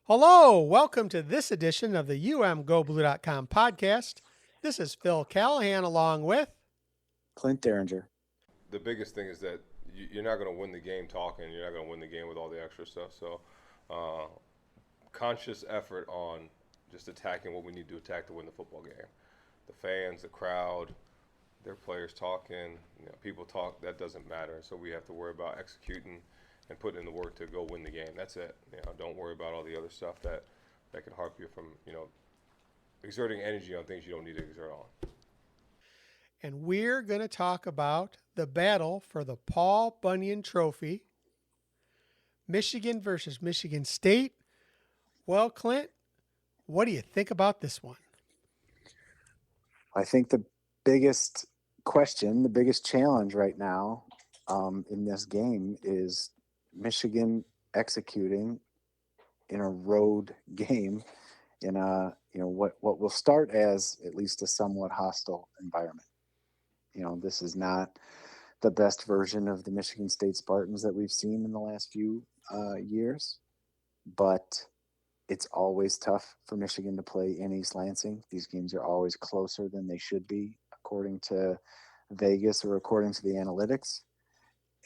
Hello, welcome to this edition of the umgoblue.com podcast. This is Phil Callahan along with Clint Derringer. The biggest thing is that you're not going to win the game talking. You're not going to win the game with all the extra stuff. So, uh, conscious effort on just attacking what we need to attack to win the football game. The fans, the crowd, their players talking, people talk. That doesn't matter. So we have to worry about executing and putting in the work to go win the game. That's it. Don't worry about all the other stuff that can harp you from exerting energy on things you don't need to exert on. and we're going to talk about the battle for the Paul Bunyan Trophy, Michigan versus Michigan State. Well, Clint, what do you think about this one? I think the biggest question, the biggest challenge right now in this game is Michigan executing in a road game in a what will start as at least a somewhat hostile environment. This is not the best version of the Michigan State Spartans that we've seen in the last few years, but it's always tough for Michigan to play in East Lansing. These games are always closer than they should be, according to Vegas or according to the analytics.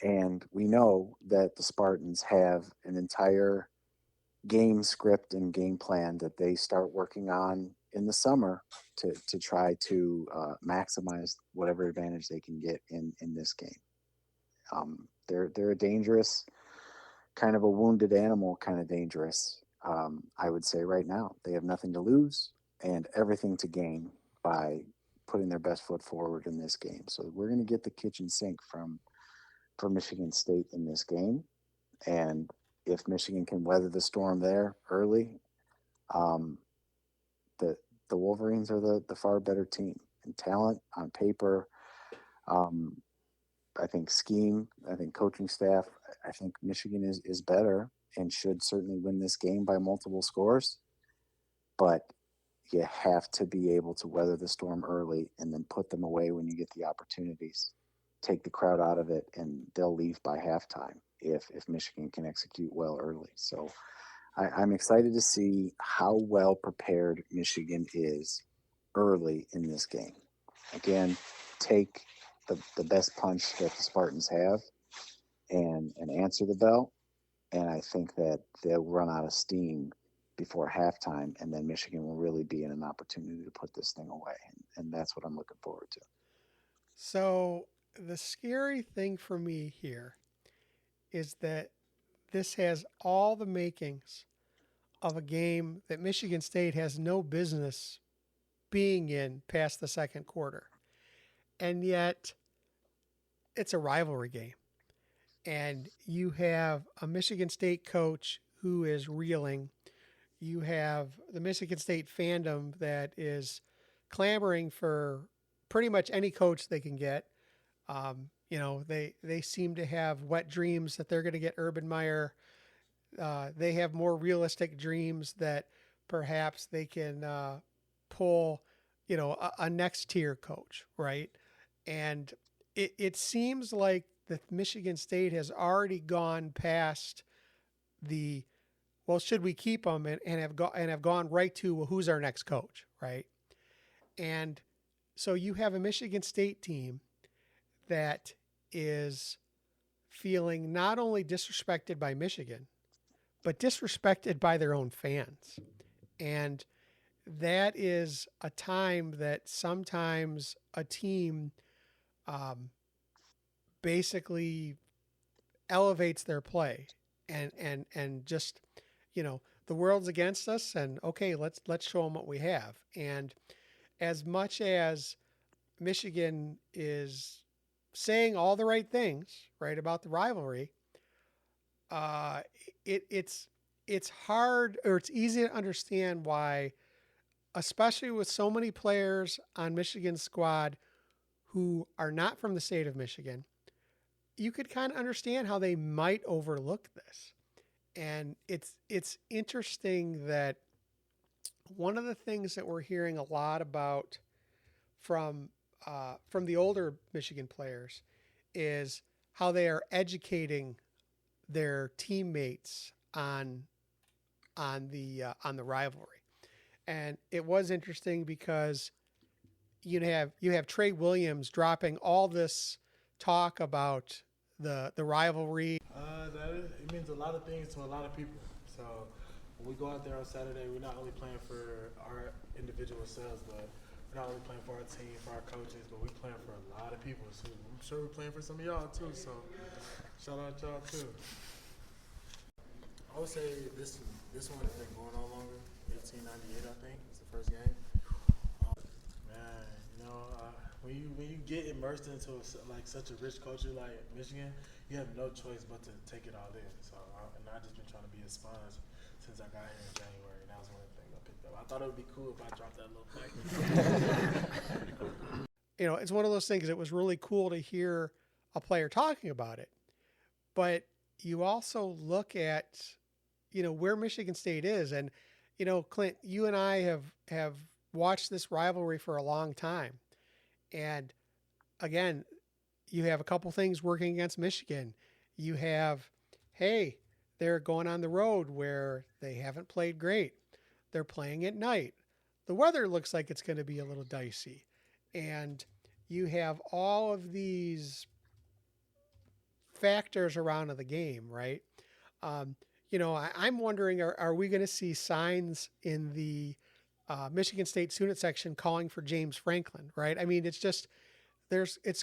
And we know that the Spartans have an entire game script and game plan that they start working on in the summer to try to maximize whatever advantage they can get in this game. They're a dangerous, kind of a wounded animal, kind of dangerous. I would say right now they have nothing to lose and everything to gain by putting their best foot forward in this game. So we're going to get the kitchen sink from Michigan State in this game, and if Michigan can weather the storm there early, um, the the Wolverines are the far better team in talent on paper. Um, I think scheme, I think coaching staff, I think Michigan is better and should certainly win this game by multiple scores. But you have to be able to weather the storm early and then put them away when you get the opportunities. Take the crowd out of it, and they'll leave by halftime if Michigan can execute well early. So I'm excited to see how well prepared Michigan is early in this game. Again, take the best punch that the Spartans have and answer the bell. And I think that they'll run out of steam before halftime, and then Michigan will really be in an opportunity to put this thing away. And that's what I'm looking forward to. So, the scary thing for me here is that this has all the makings of a game that Michigan State has no business being in past the second quarter. And yet, it's a rivalry game. And you have a Michigan State coach who is reeling. You have the Michigan State fandom that is clamoring for pretty much any coach they can get. They seem to have wet dreams that they're going to get Urban Meyer. They have more realistic dreams that perhaps they can pull, a next tier coach, right? And it seems like the Michigan State has already gone past the well, should we keep them and have gone right to well, who's our next coach, right? And so you have a Michigan State team that is feeling not only disrespected by Michigan, but disrespected by their own fans. And that is a time that sometimes a team um, basically elevates their play and just the world's against us and okay, let's show them what we have. And as much as Michigan is saying all the right things right about the rivalry, uh, it's hard or it's easy to understand why, especially with so many players on Michigan's squad who are not from the state of Michigan, you could kind of understand how they might overlook this. And it's interesting that one of the things that we're hearing a lot about from the older Michigan players is how they are educating their teammates on the rivalry. And it was interesting because you have Trey Williams dropping all this talk about the rivalry. It means a lot of things to a lot of people. So when we go out there on Saturday, we're not only playing for our individual selves, but we're not only playing for our team, for our coaches, but we're playing for a lot of people. So I'm sure we're playing for some of y'all too. So shout out y'all too. I would say this one has been going on longer. 1898, I think, is the first game. Man, when you get immersed into like such a rich culture like Michigan, you have no choice but to take it all in. So, and I just been trying to be a sponge since I got here in January, and that was one of the things I picked up. I thought it would be cool if I dropped that little mic. It's one of those things. It was really cool to hear a player talking about it, but you also look at where Michigan State is, and Clint, you and I have watched this rivalry for a long time, and again, you have a couple things working against Michigan. You have, hey, they're going on the road where they haven't played great. They're playing at night. The weather looks like it's going to be a little dicey. And you have all of these factors around the game, right? Um, I'm wondering, are we going to see signs in the Michigan State student section calling for James Franklin, right? I mean, it's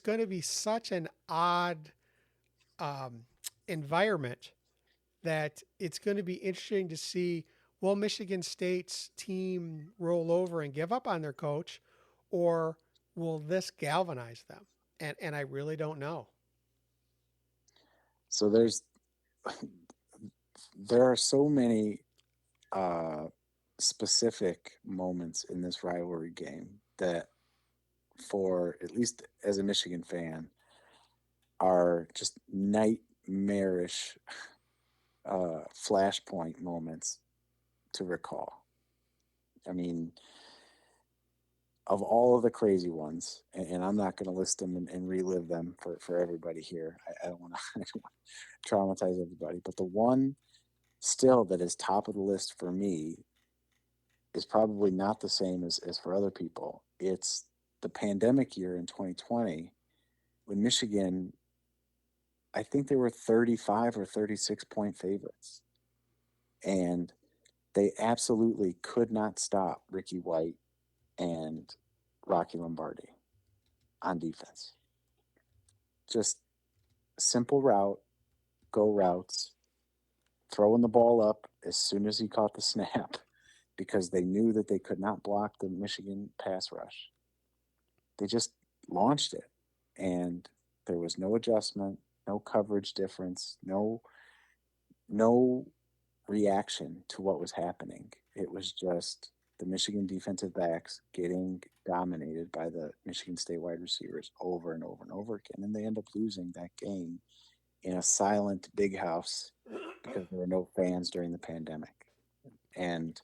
going to be such an odd um, environment that it's going to be interesting to see, will Michigan State's team roll over and give up on their coach, or will this galvanize them? And I really don't know. So there are so many uh, specific moments in this rivalry game that, for at least as a Michigan fan, are just nightmarish flashpoint moments to recall. I mean, of all of the crazy ones, and I'm not going to list them and relive them for everybody here. I don't want to traumatize everybody, but the one still that is top of the list for me is probably not the same as for other people. It's the pandemic year in 2020 when Michigan, I think they were 35 or 36-point favorites. And they absolutely could not stop Ricky White and Rocky Lombardi on defense. Just simple route, go routes, throwing the ball up as soon as he caught the snap because they knew that they could not block the Michigan pass rush. They just launched it, and there was no adjustment, no coverage difference, no reaction to what was happening. It was just the Michigan defensive backs getting dominated by the Michigan State wide receivers over and over and over again. And they end up losing that game in a silent big house because there were no fans during the pandemic. And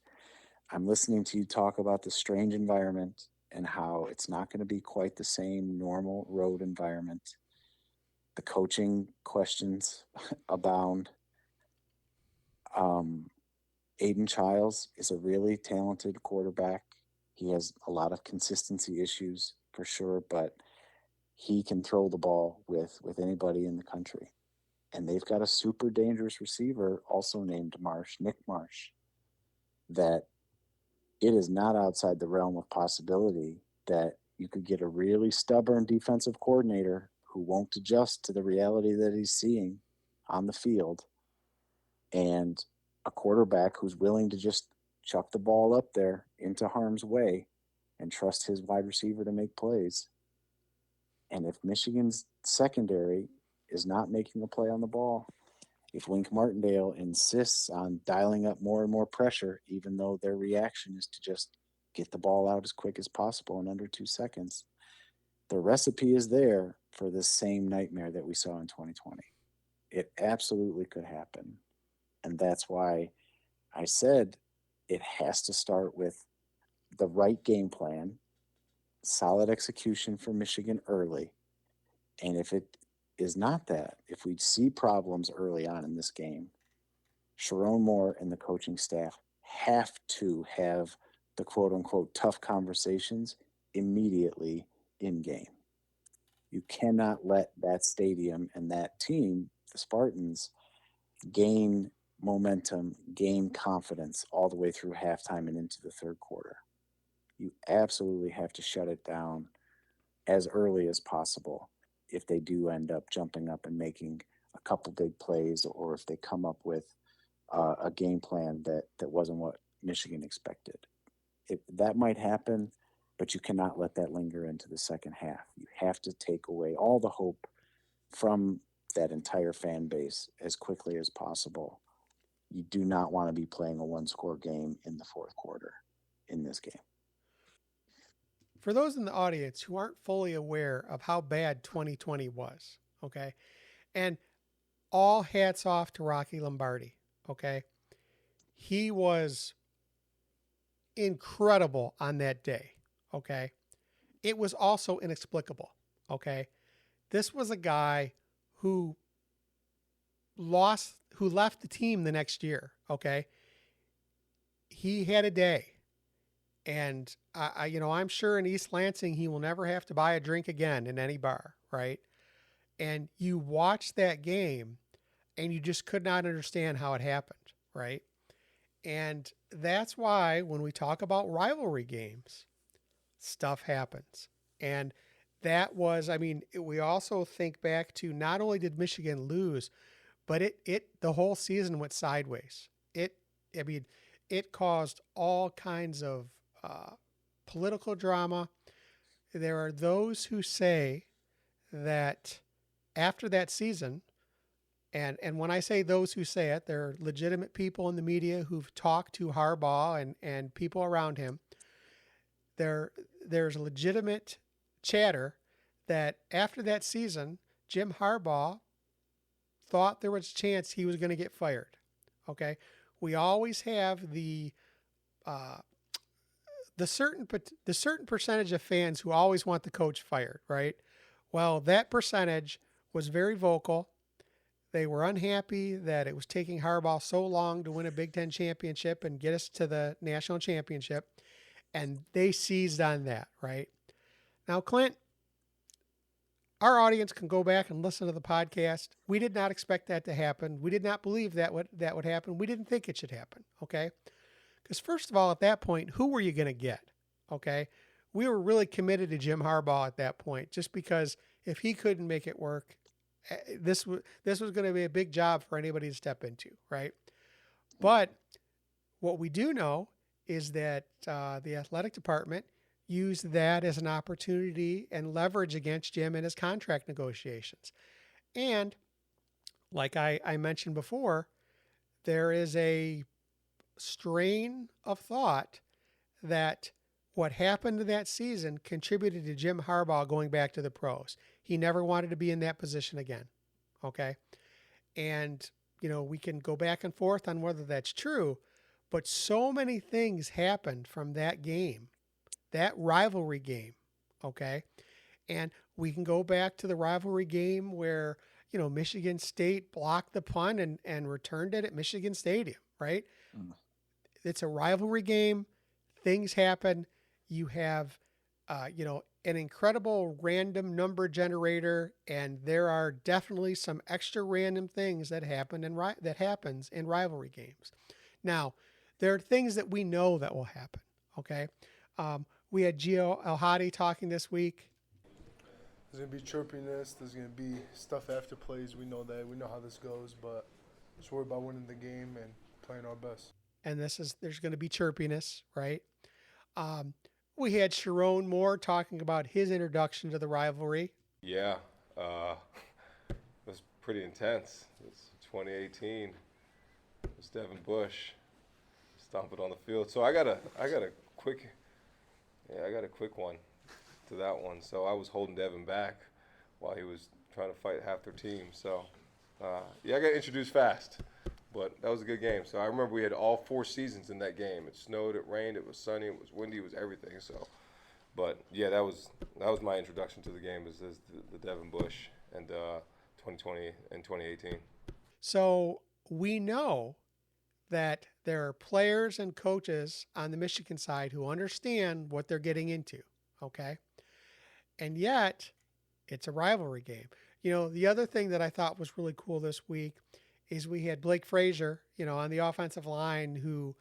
I'm listening to you talk about the strange environment and how it's not going to be quite the same normal road environment. The coaching questions abound. Um, Aiden Childs is a really talented quarterback. He has a lot of consistency issues for sure, but he can throw the ball with anybody in the country. And they've got a super dangerous receiver also named Marsh, Nick Marsh, that it is not outside the realm of possibility that you could get a really stubborn defensive coordinator who won't adjust to the reality that he's seeing on the field, and a quarterback who's willing to just chuck the ball up there into harm's way and trust his wide receiver to make plays. And if Michigan's secondary is not making a play on the ball, if Wink Martindale insists on dialing up more and more pressure, even though their reaction is to just get the ball out as quick as possible in under 2 seconds, the recipe is there for this same nightmare that we saw in 2020. It absolutely could happen. And that's why I said it has to start with the right game plan, solid execution for Michigan early. And if it is not that, if we see problems early on in this game, Sherrone Moore and the coaching staff have to have the quote unquote tough conversations immediately in game. You cannot let that stadium and that team, the Spartans, gain momentum, gain confidence all the way through halftime and into the third quarter. You absolutely have to shut it down as early as possible if they do end up jumping up and making a couple big plays, or if they come up with a game plan that wasn't what Michigan expected. That might happen, but you cannot let that linger into the second half. You have to take away all the hope from that entire fan base as quickly as possible. You do not want to be playing a one-score game in the fourth quarter in this game. For those in the audience who aren't fully aware of how bad 2020 was, okay, and all hats off to Rocky Lombardi, okay, he was incredible on that day, okay. It was also inexplicable, okay. This was a guy who who left the team the next year, okay. He had a day. And I'm sure in East Lansing he will never have to buy a drink again in any bar, right? And you watch that game, and you just could not understand how it happened, right? And that's why when we talk about rivalry games, stuff happens. And that was, we also think back to not only did Michigan lose, but the whole season went sideways. I mean, it caused all kinds of political drama. There are those who say that after that season, and when I say those who say it, they're legitimate people in the media who've talked to Harbaugh and people around him. There's legitimate chatter that after that season, Jim Harbaugh thought there was a chance he was going to get fired. Okay, we always have uh, the certain percentage of fans who always want the coach fired, right? Well, that percentage was very vocal. They were unhappy that it was taking Harbaugh so long to win a Big Ten championship and get us to the national championship, and they seized on that, right? Now, Clint, our audience can go back and listen to the podcast. We did not expect that to happen. We did not believe that would happen. We didn't think it should happen, okay? Because first of all, at that point, who were you going to get? Okay. We were really committed to Jim Harbaugh at that point, just because if he couldn't make it work, this was going to be a big job for anybody to step into, right? But what we do know is that the athletic department used that as an opportunity and leverage against Jim in his contract negotiations. And like I mentioned before, there is a strain of thought that what happened in that season contributed to Jim Harbaugh going back to the pros. He never wanted to be in that position again. Okay. And, we can go back and forth on whether that's true, but so many things happened from that game, that rivalry game. Okay. And we can go back to the rivalry game where, Michigan State blocked the punt and returned it at Michigan Stadium, right? Mm. It's a rivalry game. Things happen. You have, an incredible random number generator, and there are definitely some extra random things that happen that happens in rivalry games. Now, there are things that we know that will happen. Okay, we had Gio El-Hadi talking this week. There's gonna be chirpiness. There's gonna be stuff after plays. We know that. We know how this goes, but just worry about winning the game and playing our best. And there's going to be chirpiness, right? We had Sherrone Moore talking about his introduction to the rivalry. Yeah, it was pretty intense. It's 2018. It was Devin Bush stomping on the field. So I got a quick one to that one. So I was holding Devin back while he was trying to fight half their team. So I got introduced fast. But that was a good game. So I remember we had all 4 seasons in that game. It snowed, it rained, it was sunny, it was windy, it was everything. So, but yeah, that was my introduction to the game is the Devin Bush and 2020 and 2018. So we know that there are players and coaches on the Michigan side who understand what they're getting into. Okay. And yet, it's a rivalry game. The other thing that I thought was really cool this week is we had Blake Frazier, on the offensive line who,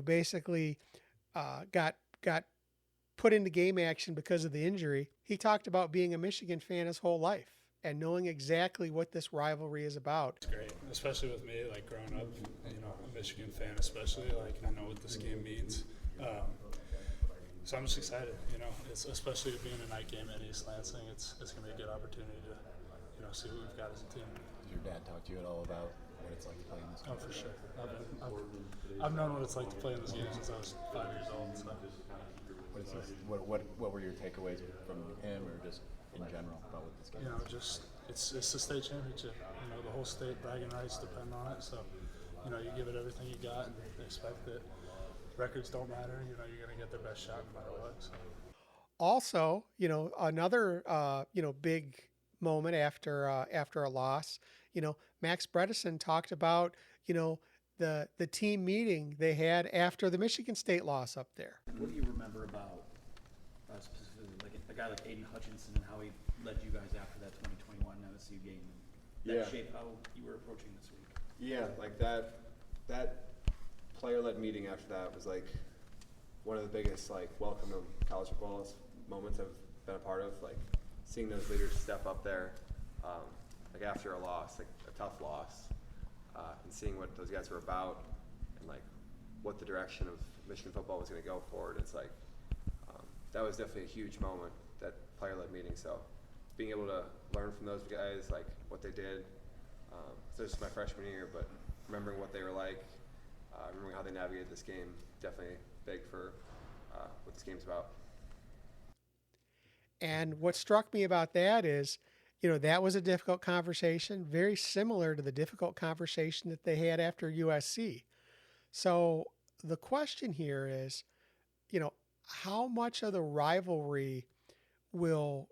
basically got put into game action because of the injury. He talked about being a Michigan fan his whole life and knowing exactly what this rivalry is about. It's great, especially with me, like growing up, a Michigan fan, especially, like I know what this game means. So I'm just excited, it's especially being a night game at East Lansing. It's going to be a good opportunity to, see what we've got as a team. Does your dad talk to you at all about what it's like to play in this game? Oh, for sure. I've known what it's like to play in this game since I was 5 years old. So. What were your takeaways from him, or just in general about what this game is? Just it's the state championship. The whole state bragging rights depend on it. So, you give it everything you got and expect that records don't matter. You're going to get their best shot no matter what. So. Also, another big moment after a loss. Max Bredesen talked about the team meeting they had after the Michigan State loss up there. What do you remember about specifically like a guy like Aiden Hutchinson and how he led you guys after that 2021 MSU game? That shaped how you were approaching this week. Yeah, like that player-led meeting after that was like one of the biggest like welcome to college football moments I've been a part of. Like seeing those leaders step up there, like after a loss, like a tough loss, and seeing what those guys were about and like what the direction of Michigan football was going to go forward. It's like that was definitely a huge moment, that player-led meeting. So being able to learn from those guys, like what they did. So this is my freshman year, but remembering what they were like, remembering how they navigated this game, definitely big for what this game's about. And what struck me about that is, that was a difficult conversation, very similar to the difficult conversation that they had after USC. So the question here is, how much of the rivalry will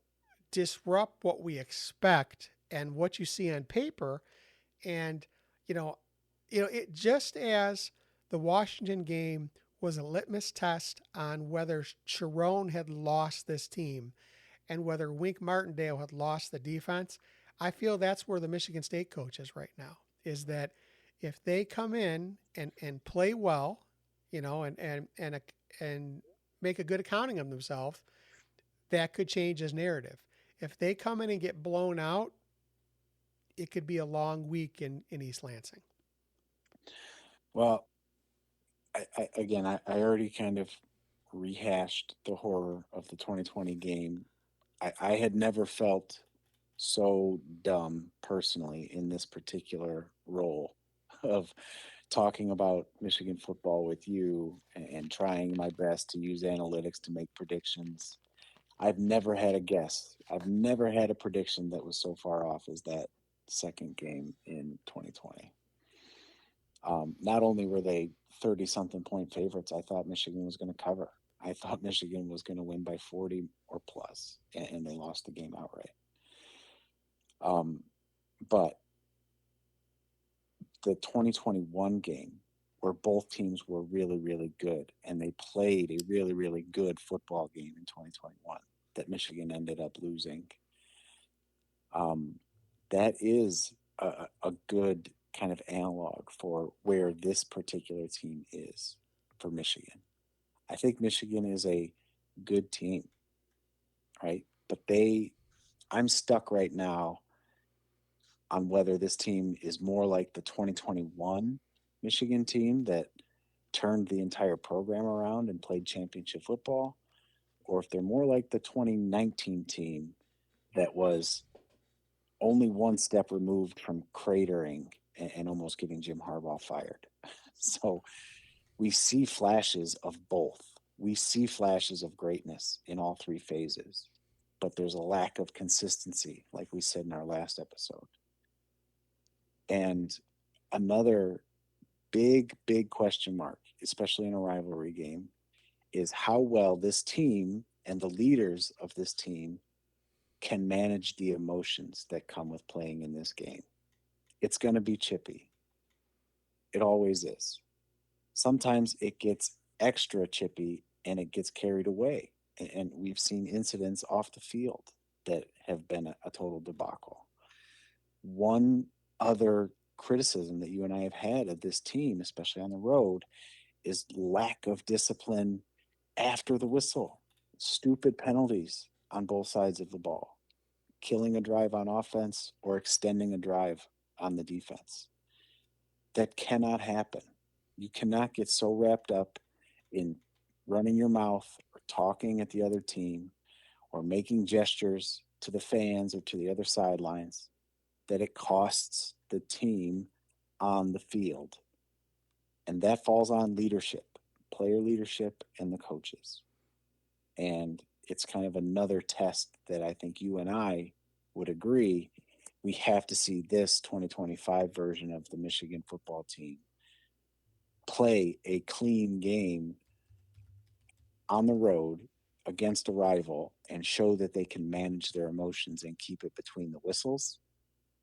disrupt what we expect and what you see on paper? And, it just as the Washington game was a litmus test on whether Sherrone had lost this team and whether Wink Martindale had lost the defense, I feel that's where the Michigan State coach is right now, is that if they come in and play well, and make a good accounting of themselves, that could change his narrative. If they come in and get blown out, it could be a long week in East Lansing. Well, I already kind of rehashed the horror of the 2020 game. I had never felt so dumb personally in this particular role of talking about Michigan football with you and trying my best to use analytics to make predictions. I've never had a guess. I've never had a prediction that was so far off as that second game in 2020. Not only were they 30-something point favorites, I thought Michigan was going to cover. I thought Michigan was going to win by 40 or plus, and they lost the game outright. But the 2021 game, where both teams were really, really good, and they played a really, really good football game in 2021 that Michigan ended up losing, that is a good kind of analog for where this particular team is for Michigan. I think Michigan is a good team, right? But I'm stuck right now on whether this team is more like the 2021 Michigan team that turned the entire program around and played championship football, or if they're more like the 2019 team that was only one step removed from cratering and almost getting Jim Harbaugh fired. So we see flashes of both. We see flashes of greatness in all three phases, but there's a lack of consistency, like we said in our last episode. And another big question mark, especially in a rivalry game, is how well this team and the leaders of this team can manage the emotions that come with playing in this game. It's going to be chippy. It always is. Sometimes it gets extra chippy and it gets carried away. And we've seen incidents off the field that have been a total debacle. One other criticism that you and I have had of this team, especially on the road, is lack of discipline after the whistle. Stupid penalties on both sides of the ball, killing a drive on offense or extending a drive on the defense. That cannot happen. You cannot get so wrapped up in running your mouth or talking at the other team or making gestures to the fans or to the other sidelines that it costs the team on the field. And that falls on leadership, player leadership, and the coaches. And it's kind of another test that I think you and I would agree we have to see this 2025 version of the Michigan football team play a clean game on the road against a rival and show that they can manage their emotions and keep it between the whistles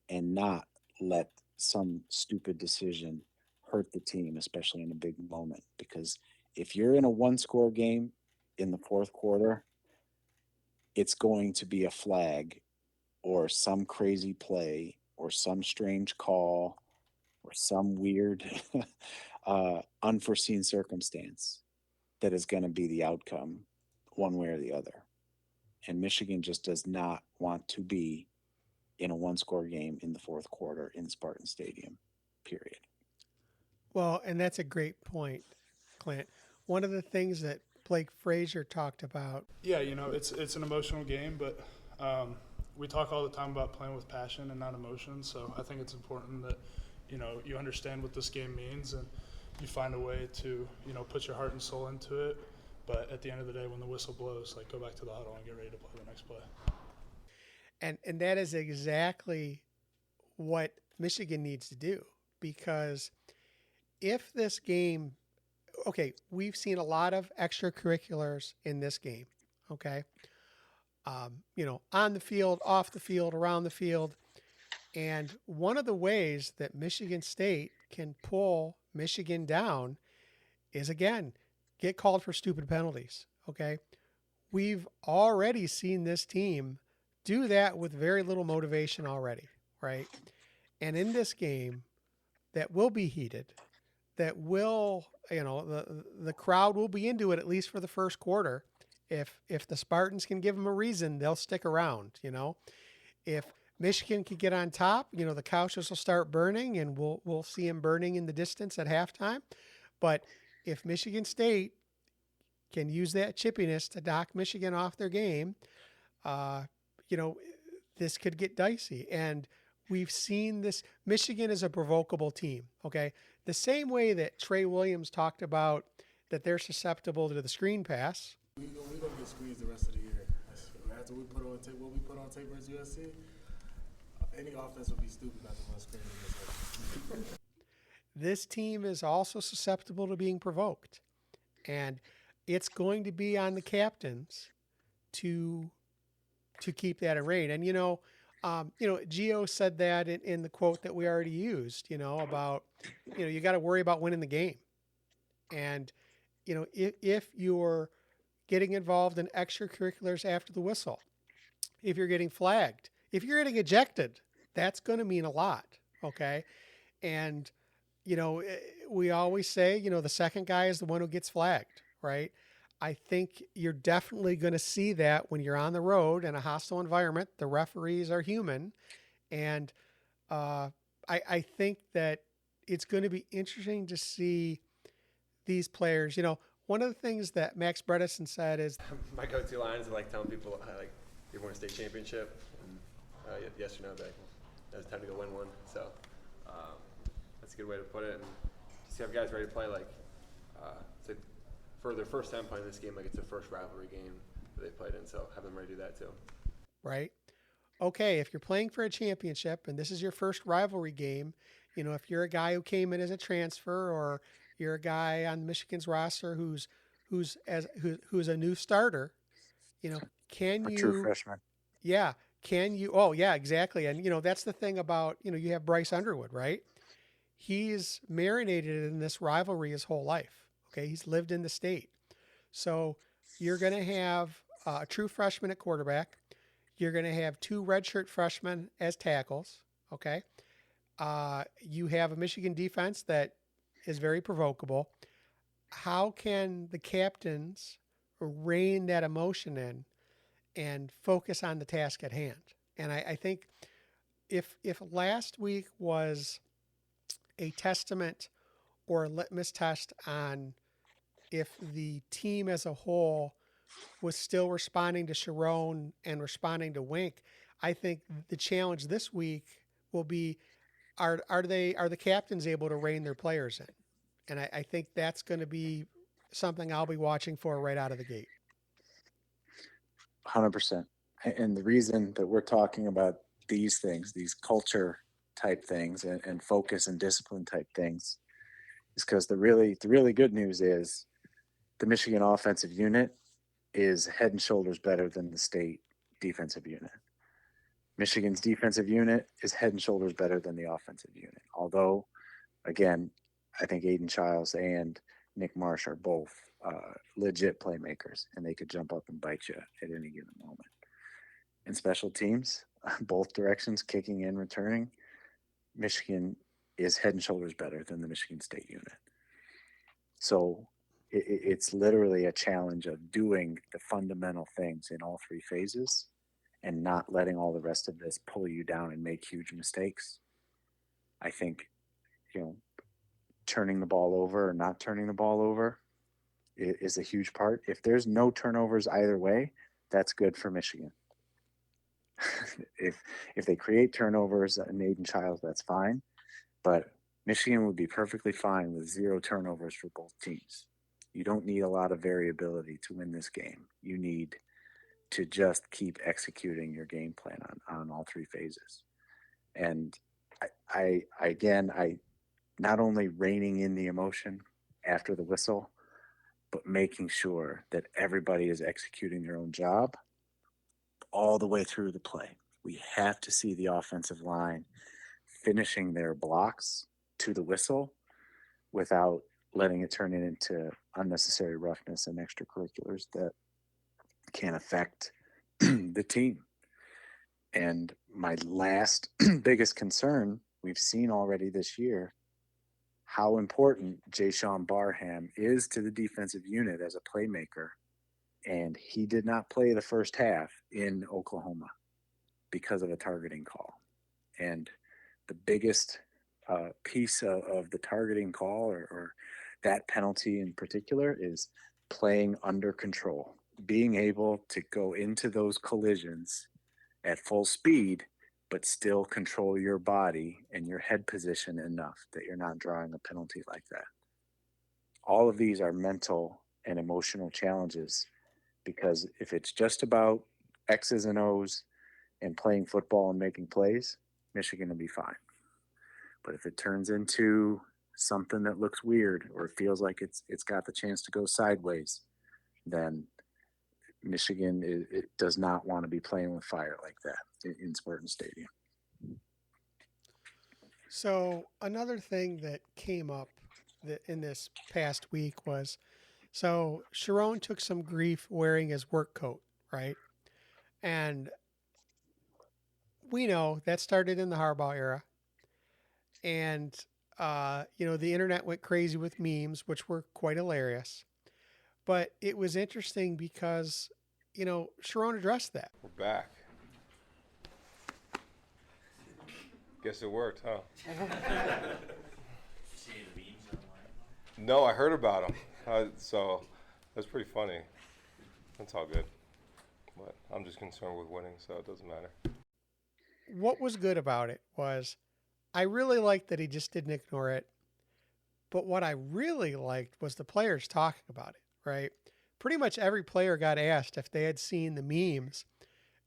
and not let some stupid decision hurt the team, especially in a big moment. Because if you're in a one score game in the fourth quarter, it's going to be a flag or some crazy play or some strange call or some weird unforeseen circumstance that is going to be the outcome one way or the other. And Michigan just does not want to be in a one score game in the fourth quarter in Spartan Stadium, period. Well, and that's a great point, Clint. One of the things that Blake Frazier talked about. Yeah, it's an emotional game, but we talk all the time about playing with passion and not emotion. So I think it's important that you understand what this game means and you find a way to put your heart and soul into it. But at the end of the day, when the whistle blows, like, go back to the huddle and get ready to play the next play. And that is exactly what Michigan needs to do, because if this game, okay, we've seen a lot of extracurriculars in this game, okay, on the field, off the field, around the field. And one of the ways that Michigan State can pull Michigan down is, again, get called for stupid penalties, okay? We've already seen this team do that with very little motivation already, right? And in this game that will be heated, that will, the crowd will be into it at least for the first quarter. If the Spartans can give them a reason, they'll stick around, If Michigan can get on top, the couches will start burning and we'll see them burning in the distance at halftime. But if Michigan State can use that chippiness to knock Michigan off their game, this could get dicey. And we've seen this. Michigan is a provocable team, okay? The same way that Trey Williams talked about that they're susceptible to the screen pass. We don't get squeezed the rest of the year. After we put on tape, what we put on tape versus USC, any offense would be stupid not to run screen against us. This team is also susceptible to being provoked. And it's going to be on the captains to keep that in rein. And Gio said that in the quote that we already used, about you got to worry about winning the game. And if you're getting involved in extracurriculars after the whistle, if you're getting flagged, if you're getting ejected, that's going to mean a lot, okay? And we always say, the second guy is the one who gets flagged, right? I think you're definitely going to see that when you're on the road in a hostile environment. The referees are human. And I think that it's going to be interesting to see these players. One of the things that Max Bredesen said is, My go-to lines are telling people, you won a state championship, and yes or no, it's time to go win one. So that's a good way to put it. And just have guys ready to play, for their first time playing this game, it's their first rivalry game that they played in. So have them ready to do that too. right? Okay, if you're playing for a championship and this is your first rivalry game, if you're a guy who came in as a transfer or you're a guy on Michigan's roster who's a new starter, can For you true freshmen. yeah, can you oh yeah, exactly. And that's the thing about, you have Bryce Underwood, right? he's marinated in this rivalry his whole life. Okay, he's lived in the state. So you're going to have a true freshman at quarterback. You're going to have two redshirt freshmen as tackles. Okay. You have a Michigan defense that is very provocable. How can the captains rein that emotion in and focus on the task at hand? And I think if last week was a testament or a litmus test on if the team as a whole was still responding to Sherrone and responding to Wink, I think the challenge this week will be are the captains able to rein their players in? And I think that's going to be something I'll be watching for right out of the gate. 100%. And the reason that we're talking about these things, these culture type things and focus and discipline type things, is because the really good news is the Michigan offensive unit is head and shoulders better than the state defensive unit. Michigan's defensive unit is head and shoulders better than the offensive unit. Although, again, I think Aiden Childs and Nick Marsh are both legit playmakers, and they could jump up and bite you at any given moment. In special teams, both directions, kicking and returning, Michigan is head and shoulders better than the Michigan State unit. So it's literally a challenge of doing the fundamental things in all three phases and not letting all the rest of this pull you down and make huge mistakes. I think, turning the ball over or not turning the ball over is a huge part. If there's no turnovers either way, that's good for Michigan. if they create turnovers and Aiden Childs, that's fine. But Michigan would be perfectly fine with 0 turnovers for both teams. You don't need a lot of variability to win this game. You need to just keep executing your game plan on all three phases. And I not only reining in the emotion after the whistle, but making sure that everybody is executing their own job all the way through the play. We have to see the offensive line finishing their blocks to the whistle without letting it turn into unnecessary roughness and extracurriculars that can affect the team. And my last biggest concern, we've seen already this year how important Jayshon Barham is to the defensive unit as a playmaker. And he did not play the first half in Oklahoma because of a targeting call. And the biggest piece of the targeting call or that penalty in particular is playing under control, being able to go into those collisions at full speed, but still control your body and your head position enough that you're not drawing a penalty like that. All of these are mental and emotional challenges, because if it's just about X's and O's and playing football and making plays, Michigan will be fine. But if it turns into something that looks weird or feels like it's got the chance to go sideways, then Michigan it does not want to be playing with fire like that in Spartan Stadium. So another thing that came up in this past week was, so Sherrone took some grief wearing his work coat, right? And we know that started in the Harbaugh era. And, the internet went crazy with memes, which were quite hilarious. But it was interesting because, Sherrone addressed that. We're back. Guess it worked, huh? No, I heard about them. So that's pretty funny. That's all good. But I'm just concerned with winning, so it doesn't matter. What was good about it was I really liked that he just didn't ignore it. But what I really liked was the players talking about it, right? Pretty much every player got asked if they had seen the memes,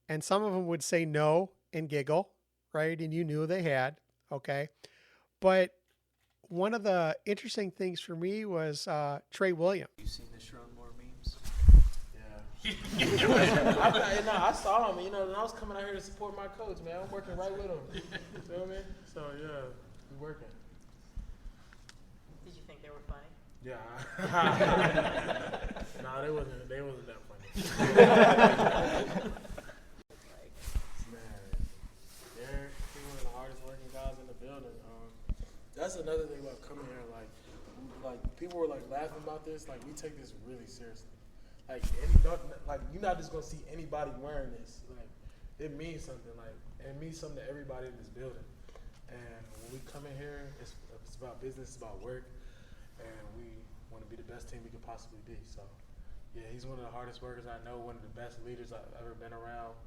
and some of them would say no and giggle, right? And you knew they had, okay? But one of the interesting things for me was Trey Williams. You seen the Sherrone Moore memes? Yeah. I saw him, and I was coming out here to support my coach, man. I'm working right with him. You feel me? So, yeah, we working. Did you think they were funny? Yeah. Nah, they wasn't that funny. Man, they're one of the hardest working guys in the building. That's another thing about coming here. Like people were like laughing about this. Like we take this really seriously. Like you're not just gonna see anybody wearing this. Like it means something. Like it means something to everybody in this building. And when we come in here, it's about business, it's about work, and we want to be the best team we could possibly be. So, yeah, he's one of the hardest workers I know, one of the best leaders I've ever been around,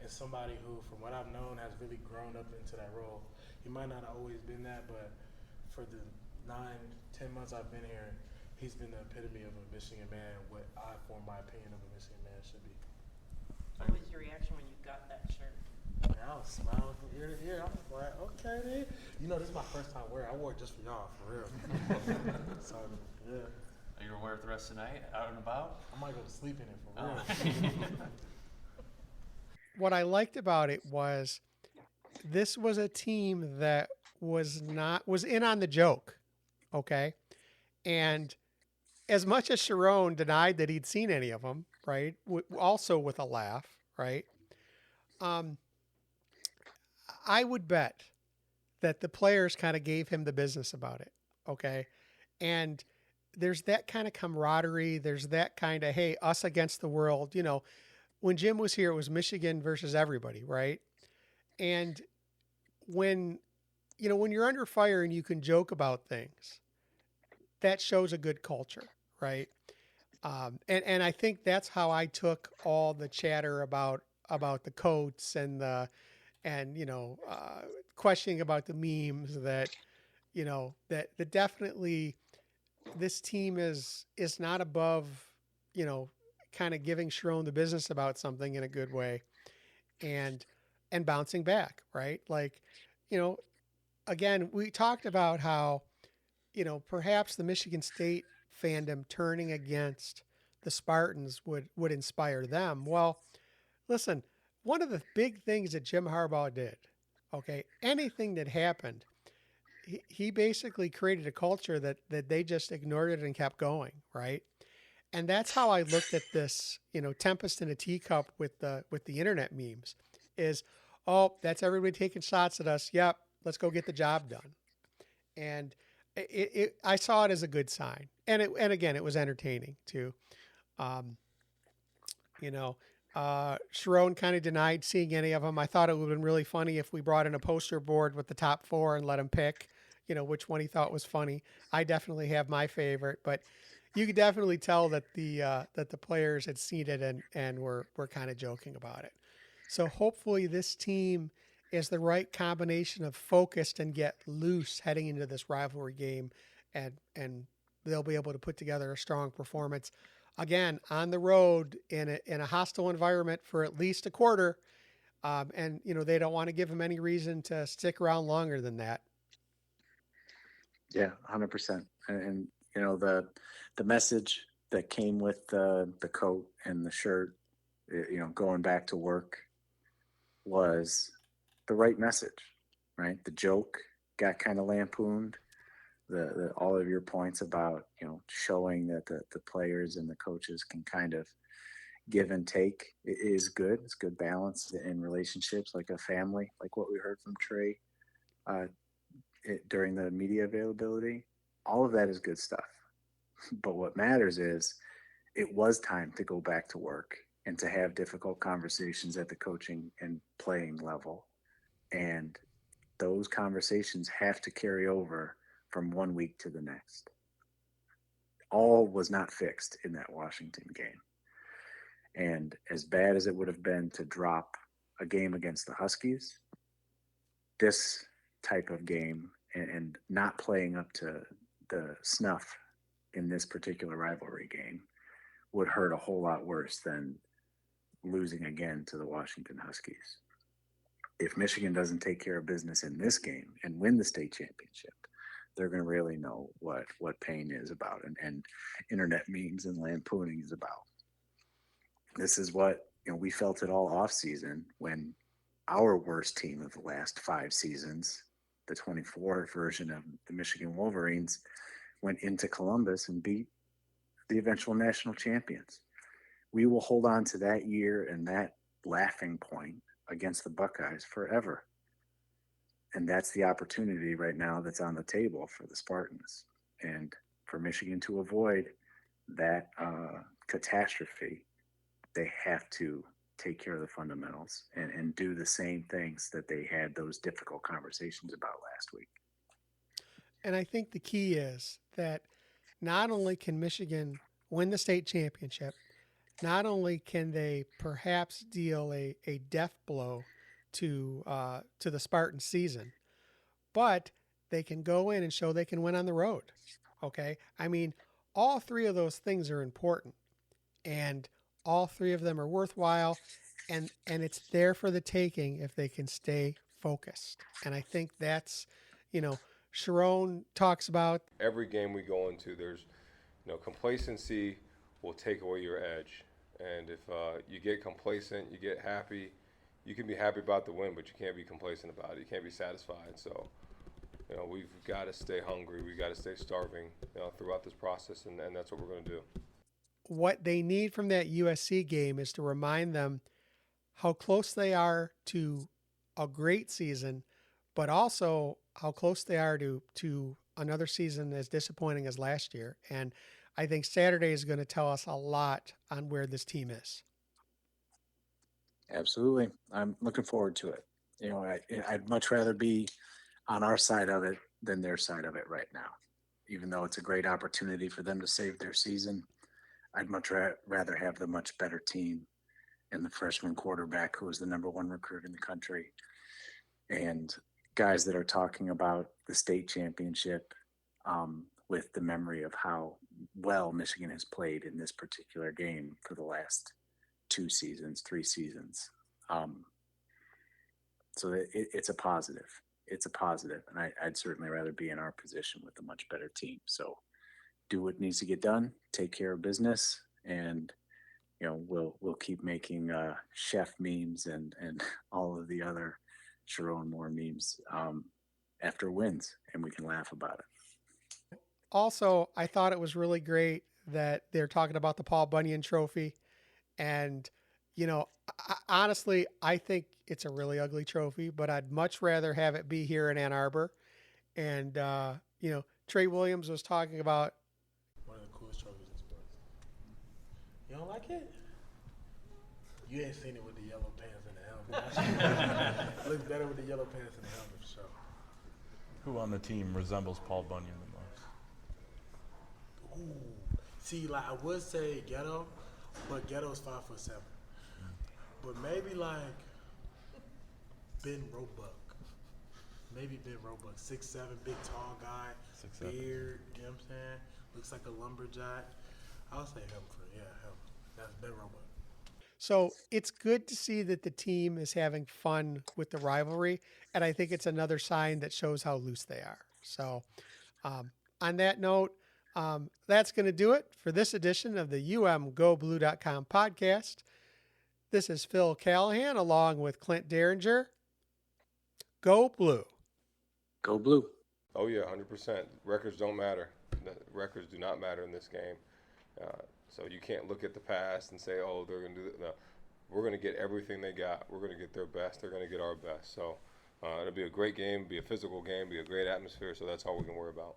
and somebody who, from what I've known, has really grown up into that role. He might not have always been that, but for the 9-10 months I've been here, he's been the epitome of a Michigan man, what I form my opinion of a Michigan man should be. What was your reaction when you got that shirt? Man, I was smiling from ear to ear. I was like, okay, man. You know, this is my first time wearing it. I wore it just for y'all, for real. So, yeah. Are you gonna wear it the rest of the night, out and about? I might go to sleep in it for real. What I liked about it was this was a team that was in on the joke, okay? And as much as Sherrone denied that he'd seen any of them, right? Also with a laugh, right? I would bet that the players kind of gave him the business about it, okay? And there's that kind of camaraderie. There's that kind of, hey, us against the world. You know, when Jim was here, it was Michigan versus everybody, right? And when, when you're under fire and you can joke about things, that shows a good culture, right? And I think that's how I took all the chatter about the coats and questioning about the memes that that definitely this team is not above kind of giving Sherrone the business about something in a good way and bouncing back, right? Like, again, we talked about how perhaps the Michigan State fandom turning against the Spartans would inspire them. Well, listen, one of the big things that Jim Harbaugh did, okay, anything that happened, he basically created a culture that they just ignored it and kept going, right? And that's how I looked at this, tempest in a teacup with the internet memes is, oh, that's everybody taking shots at us. Yep, let's go get the job done. And I saw it as a good sign. And again, it was entertaining too. Sherrone kind of denied seeing any of them. I thought it would have been really funny if we brought in a poster board with the top 4 and let him pick, which one he thought was funny. I definitely have my favorite, but you could definitely tell that the players had seen it and were kind of joking about it. So hopefully this team is the right combination of focused and get loose heading into this rivalry game, and they'll be able to put together a strong performance. Again, on the road in a hostile environment for at least a quarter, and they don't want to give them any reason to stick around longer than that. Yeah, 100%. And the message that came with the coat and the shirt, going back to work, was the right message, right? The joke got kind of lampooned. The all of your points about showing that the players and the coaches can kind of give and take is good. It's good balance in relationships, like a family, like what we heard from Trey during the media availability. All of that is good stuff. But what matters is it was time to go back to work and to have difficult conversations at the coaching and playing level. And those conversations have to carry over from one week to the next. All was not fixed in that Washington game. And as bad as it would have been to drop a game against the Huskies, this type of game and not playing up to the snuff in this particular rivalry game would hurt a whole lot worse than losing again to the Washington Huskies. If Michigan doesn't take care of business in this game and win the state championship, they're going to really know what pain is about and internet memes and lampooning is about. This is what we felt it all off season when our worst team of the last 5 seasons, the 24 version of the Michigan Wolverines, went into Columbus and beat the eventual national champions. We will hold on to that year and that laughing point against the Buckeyes forever. And that's the opportunity right now that's on the table for the Spartans. And for Michigan to avoid that catastrophe, they have to take care of the fundamentals and do the same things that they had those difficult conversations about last week. And I think the key is that not only can Michigan win the state championship, not only can they perhaps deal a death blow to the Spartan season, but they can go in and show they can win on the road. Okay, I mean, all three of those things are important, and all three of them are worthwhile, and it's there for the taking if they can stay focused. And I think that's, you know, Sherrone talks about. Every game we go into, there's, complacency will take away your edge. And if you get complacent, you get happy, you can be happy about the win, but you can't be complacent about it. You can't be satisfied. So, we've got to stay hungry. We've got to stay starving, throughout this process, and that's what we're going to do. What they need from that USC game is to remind them how close they are to a great season, but also how close they are to another season as disappointing as last year. And I think Saturday is going to tell us a lot on where this team is. Absolutely. I'm looking forward to it. I'd much rather be on our side of it than their side of it right now. Even though it's a great opportunity for them to save their season, I'd much rather have the much better team and the freshman quarterback who was the number one recruit in the country, and guys that are talking about the state championship with the memory of how well Michigan has played in this particular game for the last 2 seasons, 3 seasons. So it's a positive. It's a positive, and I'd certainly rather be in our position with a much better team. So do what needs to get done, take care of business, and we'll keep making chef memes and all of the other Sherrone Moore memes after wins, and we can laugh about it. Also, I thought it was really great that they're talking about the Paul Bunyan Trophy. And, honestly, I think it's a really ugly trophy, but I'd much rather have it be here in Ann Arbor. And, Trey Williams was talking about One of the coolest trophies in sports. You don't like it? You ain't seen it with the yellow pants and the helmet. It looks better with the yellow pants and the helmet for sure. Who on the team resembles Paul Bunyan the most? Ooh. See, I would say Ghetto, but Ghetto's 5'7". But maybe Ben Roebuck. Maybe Ben Roebuck, 6'7", big tall guy, 6'7". beard, you know what I'm saying? Looks like a lumberjack. I'll say him. That's Ben Roebuck. So it's good to see that the team is having fun with the rivalry. And I think it's another sign that shows how loose they are. So on that note, that's going to do it for this edition of the UMGoBlue.com podcast. This is Phil Callahan along with Clint Derringer. Go Blue. Go Blue. Oh, yeah, 100%. Records don't matter. The records do not matter in this game. So you can't look at the past and say, oh, they're going to do that. No, we're going to get everything they got. We're going to get their best. They're going to get our best. So it'll be a great game, be a physical game, be a great atmosphere. So that's all we can worry about.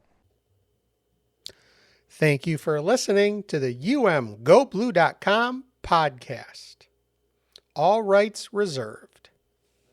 Thank you for listening to the UMGoBlue.com podcast. All rights reserved.